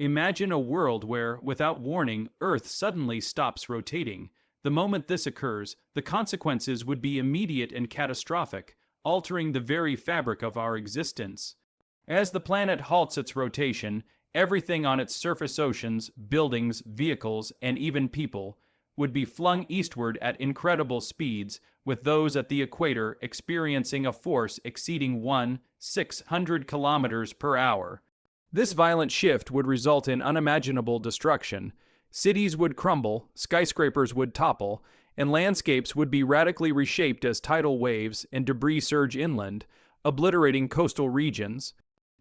Imagine a world where, without warning, Earth suddenly stops rotating. The moment this occurs, the consequences would be immediate and catastrophic, altering the very fabric of our existence. As the planet halts its rotation, everything on its surface oceans, buildings, vehicles, and even people would be flung eastward at incredible speeds, with those at the equator experiencing a force exceeding 1,600 kilometers per hour. This violent shift would result in unimaginable destruction. Cities would crumble, skyscrapers would topple, and landscapes would be radically reshaped as tidal waves and debris surge inland, obliterating coastal regions.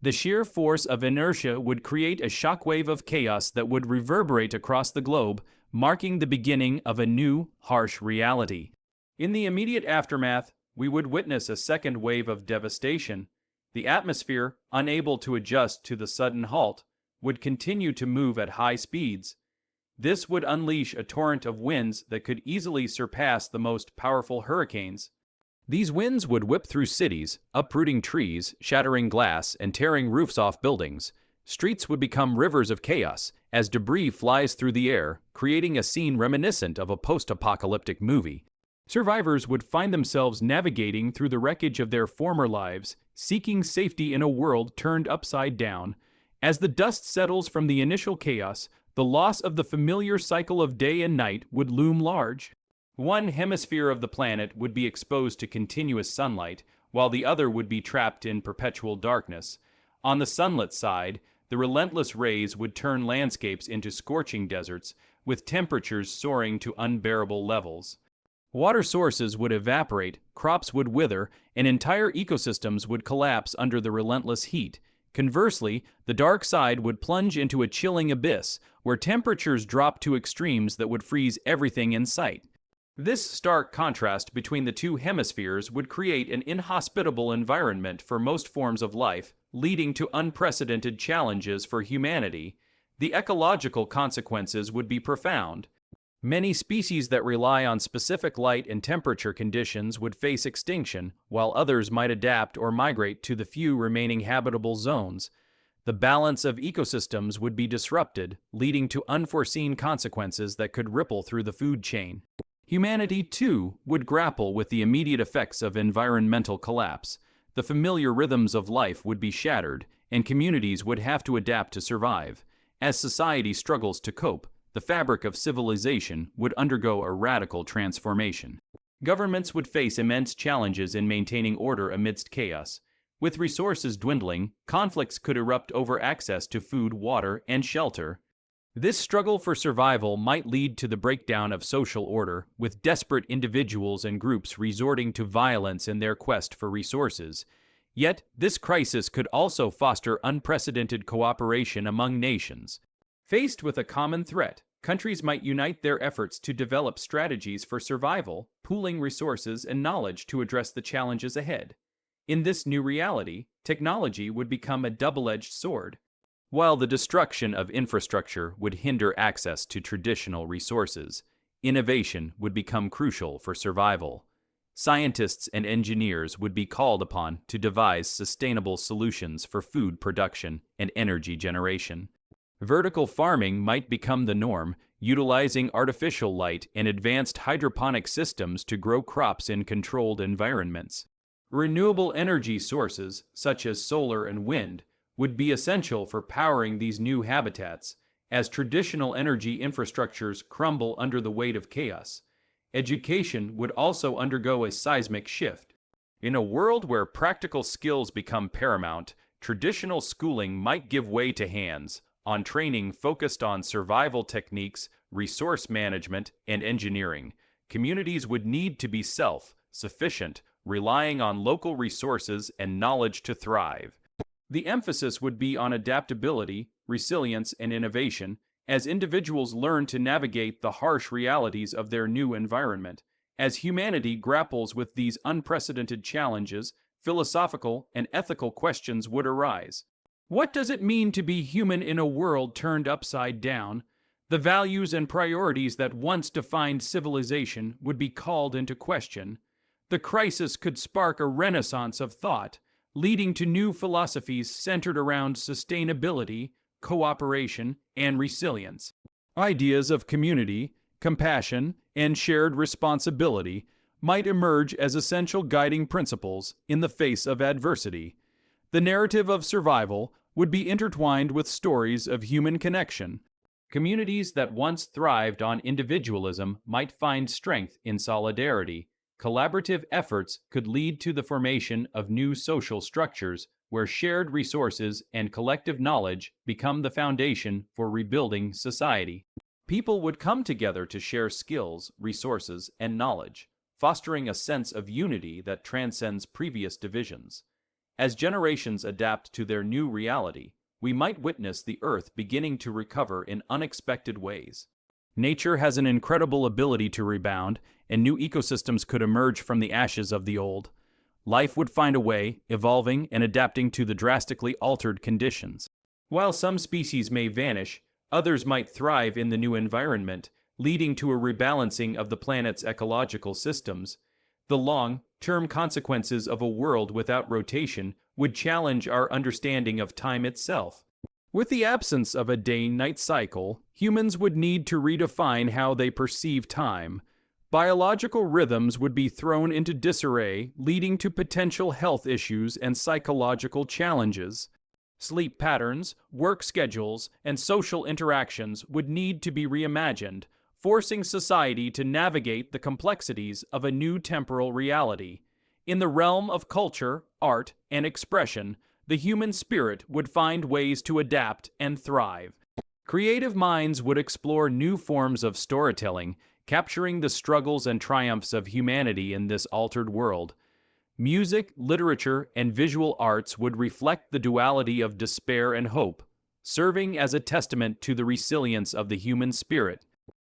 The sheer force of inertia would create a shockwave of chaos that would reverberate across the globe, marking the beginning of a new, harsh reality. In the immediate aftermath, we would witness a second wave of devastation. The atmosphere, unable to adjust to the sudden halt, would continue to move at high speeds. This would unleash a torrent of winds that could easily surpass the most powerful hurricanes. These winds would whip through cities, uprooting trees, shattering glass, and tearing roofs off buildings. Streets would become rivers of chaos as debris flies through the air, creating a scene reminiscent of a post-apocalyptic movie. Survivors would find themselves navigating through the wreckage of their former lives, seeking safety in a world turned upside down. As the dust settles from the initial chaos, the loss of the familiar cycle of day and night would loom large. One hemisphere of the planet would be exposed to continuous sunlight, while the other would be trapped in perpetual darkness. On the sunlit side, the relentless rays would turn landscapes into scorching deserts, with temperatures soaring to unbearable levels. Water sources would evaporate, crops would wither, and entire ecosystems would collapse under the relentless heat. Conversely, the dark side would plunge into a chilling abyss, where temperatures drop to extremes that would freeze everything in sight. This stark contrast between the two hemispheres would create an inhospitable environment for most forms of life, leading to unprecedented challenges for humanity. The ecological consequences would be profound. Many species that rely on specific light and temperature conditions would face extinction, while others might adapt or migrate to the few remaining habitable zones. The balance of ecosystems would be disrupted, leading to unforeseen consequences that could ripple through the food chain. Humanity, too, would grapple with the immediate effects of environmental collapse. The familiar rhythms of life would be shattered, and communities would have to adapt to survive. As society struggles to cope, the fabric of civilization would undergo a radical transformation. Governments would face immense challenges in maintaining order amidst chaos. With resources dwindling, conflicts could erupt over access to food, water, and shelter. This struggle for survival might lead to the breakdown of social order, with desperate individuals and groups resorting to violence in their quest for resources. Yet, this crisis could also foster unprecedented cooperation among nations. Faced with a common threat, countries might unite their efforts to develop strategies for survival, pooling resources and knowledge to address the challenges ahead. In this new reality, technology would become a double-edged sword. While the destruction of infrastructure would hinder access to traditional resources, innovation would become crucial for survival. Scientists and engineers would be called upon to devise sustainable solutions for food production and energy generation. Vertical farming might become the norm, utilizing artificial light and advanced hydroponic systems to grow crops in controlled environments. Renewable energy sources, such as solar and wind, would be essential for powering these new habitats, as traditional energy infrastructures crumble under the weight of chaos. Education would also undergo a seismic shift. In a world where practical skills become paramount, traditional schooling might give way to hands-on training focused on survival techniques, resource management, and engineering. Communities would need to be self-sufficient, relying on local resources and knowledge to thrive. The emphasis would be on adaptability, resilience, and innovation, as individuals learn to navigate the harsh realities of their new environment. As humanity grapples with these unprecedented challenges, philosophical and ethical questions would arise. What does it mean to be human in a world turned upside down? The values and priorities that once defined civilization would be called into question. The crisis could spark a renaissance of thought, leading to new philosophies centered around sustainability, cooperation, and resilience. Ideas of community, compassion, and shared responsibility might emerge as essential guiding principles in the face of adversity. The narrative of survival would be intertwined with stories of human connection. Communities that once thrived on individualism might find strength in solidarity. Collaborative efforts could lead to the formation of new social structures where shared resources and collective knowledge become the foundation for rebuilding society. People would come together to share skills, resources, and knowledge, fostering a sense of unity that transcends previous divisions. As generations adapt to their new reality, we might witness the Earth beginning to recover in unexpected ways. Nature has an incredible ability to rebound, and new ecosystems could emerge from the ashes of the old. Life would find a way, evolving and adapting to the drastically altered conditions. While some species may vanish, others might thrive in the new environment, leading to a rebalancing of the planet's ecological systems. The long-term consequences of a world without rotation would challenge our understanding of time itself. With the absence of a day-night cycle, humans would need to redefine how they perceive time. Biological rhythms would be thrown into disarray, leading to potential health issues and psychological challenges. Sleep patterns, work schedules, and social interactions would need to be reimagined, forcing society to navigate the complexities of a new temporal reality. In the realm of culture, art, and expression, the human spirit would find ways to adapt and thrive. Creative minds would explore new forms of storytelling, capturing the struggles and triumphs of humanity in this altered world. Music, literature, and visual arts would reflect the duality of despair and hope, serving as a testament to the resilience of the human spirit.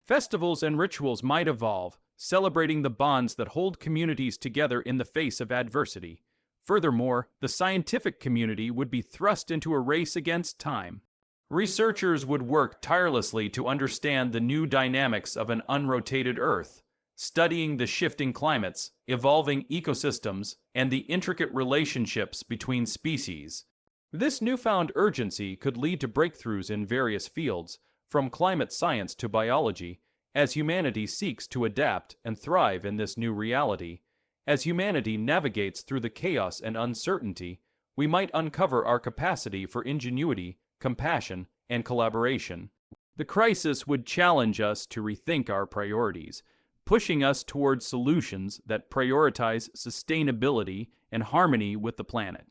Festivals and rituals might evolve, celebrating the bonds that hold communities together in the face of adversity. Furthermore, the scientific community would be thrust into a race against time. Researchers would work tirelessly to understand the new dynamics of an unrotated Earth, studying the shifting climates, evolving ecosystems, and the intricate relationships between species. This newfound urgency could lead to breakthroughs in various fields, from climate science to biology, as humanity seeks to adapt and thrive in this new reality. As humanity navigates through the chaos and uncertainty, we might uncover our capacity for ingenuity, compassion, and collaboration. The crisis would challenge us to rethink our priorities, pushing us towards solutions that prioritize sustainability and harmony with the planet.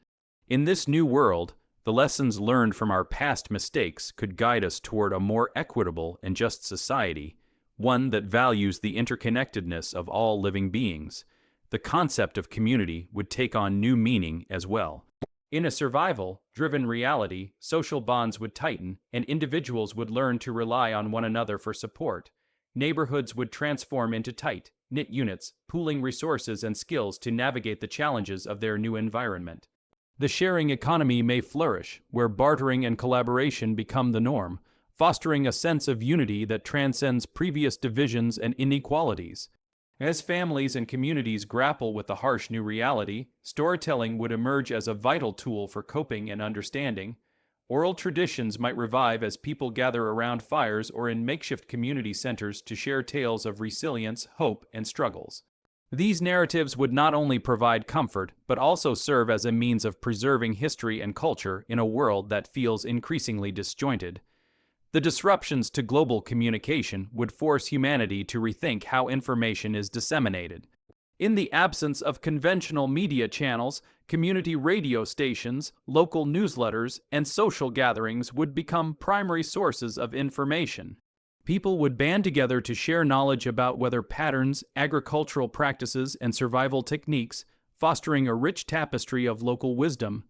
In this new world, the lessons learned from our past mistakes could guide us toward a more equitable and just society, one that values the interconnectedness of all living beings. The concept of community would take on new meaning as well. In a survival-driven reality, social bonds would tighten, and individuals would learn to rely on one another for support. Neighborhoods would transform into tight, knit units, pooling resources and skills to navigate the challenges of their new environment. The sharing economy may flourish, where bartering and collaboration become the norm, fostering a sense of unity that transcends previous divisions and inequalities. As families and communities grapple with the harsh new reality, storytelling would emerge as a vital tool for coping and understanding. Oral traditions might revive as people gather around fires or in makeshift community centers to share tales of resilience, hope, and struggles. These narratives would not only provide comfort, but also serve as a means of preserving history and culture in a world that feels increasingly disjointed. The disruptions to global communication would force humanity to rethink how information is disseminated. In the absence of conventional media channels, community radio stations, local newsletters, and social gatherings would become primary sources of information. People would band together to share knowledge about weather patterns, agricultural practices, and survival techniques, fostering a rich tapestry of local wisdom.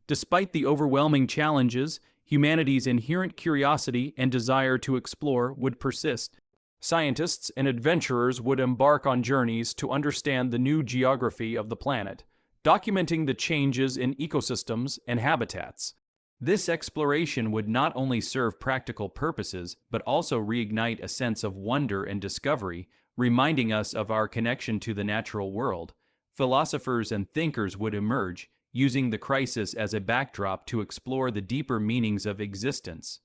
Despite the overwhelming challenges, humanity's inherent curiosity and desire to explore would persist. Scientists and adventurers would embark on journeys to understand the new geography of the planet, documenting the changes in ecosystems and habitats. This exploration would not only serve practical purposes, but also reignite a sense of wonder and discovery, reminding us of our connection to the natural world. Philosophers and thinkers would emerge, using the crisis as a backdrop to explore the deeper meanings of existence.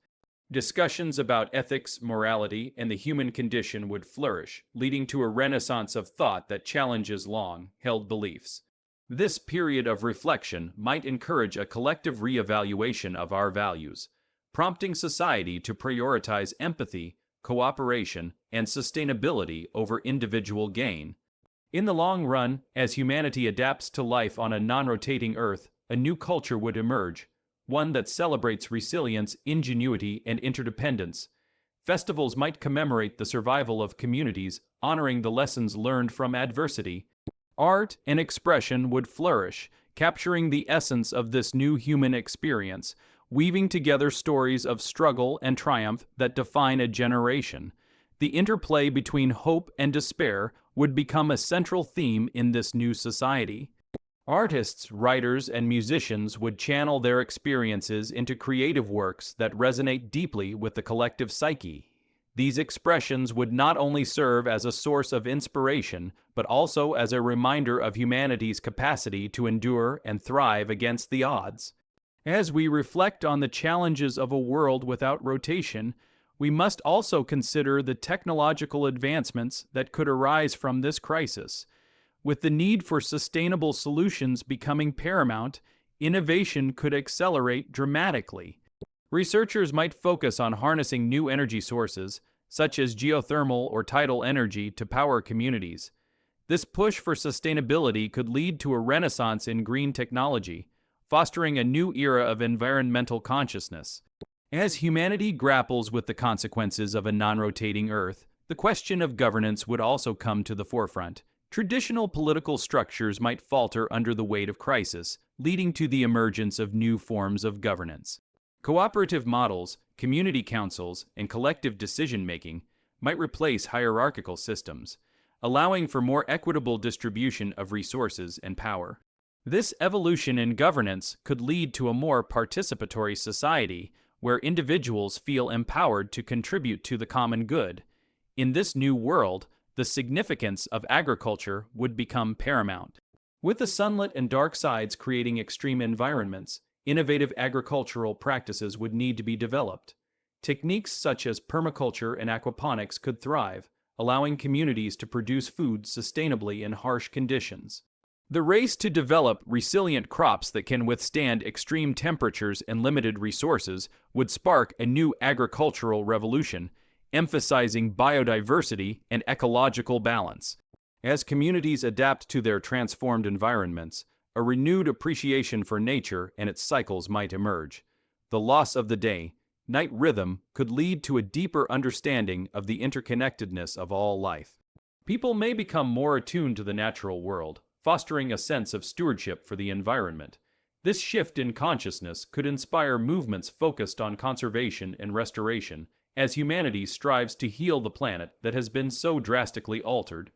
Discussions about ethics, morality, and the human condition would flourish, leading to a renaissance of thought that challenges long-held beliefs. This period of reflection might encourage a collective reevaluation of our values, prompting society to prioritize empathy, cooperation, and sustainability over individual gain. In the long run, as humanity adapts to life on a non-rotating Earth, a new culture would emerge, one that celebrates resilience, ingenuity, and interdependence. Festivals might commemorate the survival of communities, honoring the lessons learned from adversity. Art and expression would flourish, capturing the essence of this new human experience, weaving together stories of struggle and triumph that define a generation. The interplay between hope and despair would become a central theme in this new society. Artists, writers, and musicians would channel their experiences into creative works that resonate deeply with the collective psyche. These expressions would not only serve as a source of inspiration, but also as a reminder of humanity's capacity to endure and thrive against the odds. As we reflect on the challenges of a world without rotation, we must also consider the technological advancements that could arise from this crisis. With the need for sustainable solutions becoming paramount, innovation could accelerate dramatically. Researchers might focus on harnessing new energy sources, such as geothermal or tidal energy, to power communities. This push for sustainability could lead to a renaissance in green technology, fostering a new era of environmental consciousness. As humanity grapples with the consequences of a non-rotating Earth, the question of governance would also come to the forefront. Traditional political structures might falter under the weight of crisis, leading to the emergence of new forms of governance. Cooperative models, community councils, and collective decision-making might replace hierarchical systems, allowing for more equitable distribution of resources and power. This evolution in governance could lead to a more participatory society where individuals feel empowered to contribute to the common good. In this new world, the significance of agriculture would become paramount. With the sunlit and dark sides creating extreme environments, innovative agricultural practices would need to be developed. Techniques such as permaculture and aquaponics could thrive, allowing communities to produce food sustainably in harsh conditions. The race to develop resilient crops that can withstand extreme temperatures and limited resources would spark a new agricultural revolution, emphasizing biodiversity and ecological balance. As communities adapt to their transformed environments, a renewed appreciation for nature and its cycles might emerge. The loss of the day-night rhythm could lead to a deeper understanding of the interconnectedness of all life. People may become more attuned to the natural world, fostering a sense of stewardship for the environment. This shift in consciousness could inspire movements focused on conservation and restoration, as humanity strives to heal the planet that has been so drastically altered.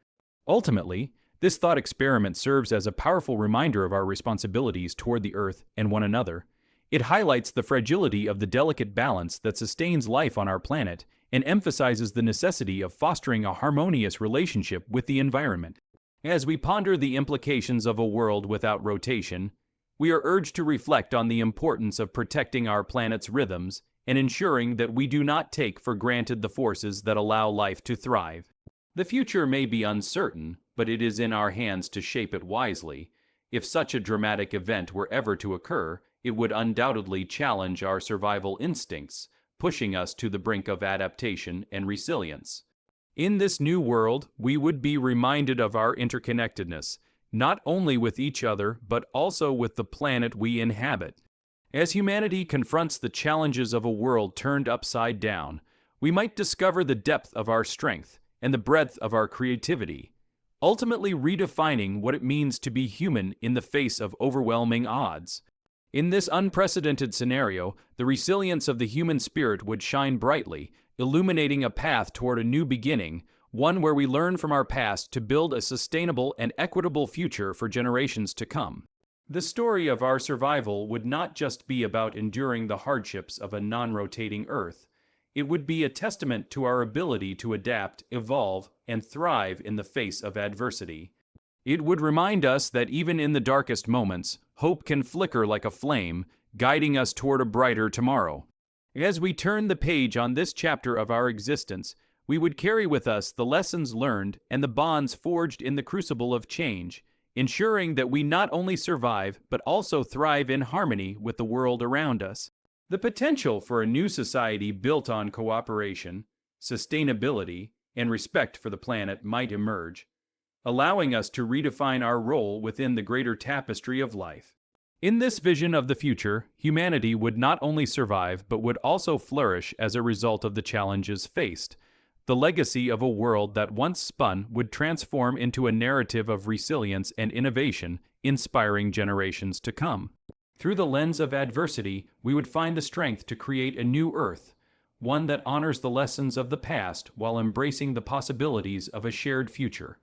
Ultimately, this thought experiment serves as a powerful reminder of our responsibilities toward the Earth and one another. It highlights the fragility of the delicate balance that sustains life on our planet and emphasizes the necessity of fostering a harmonious relationship with the environment. As we ponder the implications of a world without rotation, we are urged to reflect on the importance of protecting our planet's rhythms and ensuring that we do not take for granted the forces that allow life to thrive. The future may be uncertain, but it is in our hands to shape it wisely. If such a dramatic event were ever to occur, it would undoubtedly challenge our survival instincts, pushing us to the brink of adaptation and resilience. In this new world, we would be reminded of our interconnectedness, not only with each other, but also with the planet we inhabit. As humanity confronts the challenges of a world turned upside down, we might discover the depth of our strength and the breadth of our creativity, ultimately redefining what it means to be human in the face of overwhelming odds. In this unprecedented scenario, the resilience of the human spirit would shine brightly, illuminating a path toward a new beginning, one where we learn from our past to build a sustainable and equitable future for generations to come. The story of our survival would not just be about enduring the hardships of a non-rotating Earth. It would be a testament to our ability to adapt, evolve, and thrive in the face of adversity. It would remind us that even in the darkest moments, hope can flicker like a flame, guiding us toward a brighter tomorrow. As we turn the page on this chapter of our existence, we would carry with us the lessons learned and the bonds forged in the crucible of change, ensuring that we not only survive but also thrive in harmony with the world around us. The potential for a new society built on cooperation, sustainability, and respect for the planet might emerge, allowing us to redefine our role within the greater tapestry of life. In this vision of the future, humanity would not only survive but would also flourish as a result of the challenges faced. The legacy of a world that once spun would transform into a narrative of resilience and innovation, inspiring generations to come. Through the lens of adversity, we would find the strength to create a new Earth, one that honors the lessons of the past while embracing the possibilities of a shared future.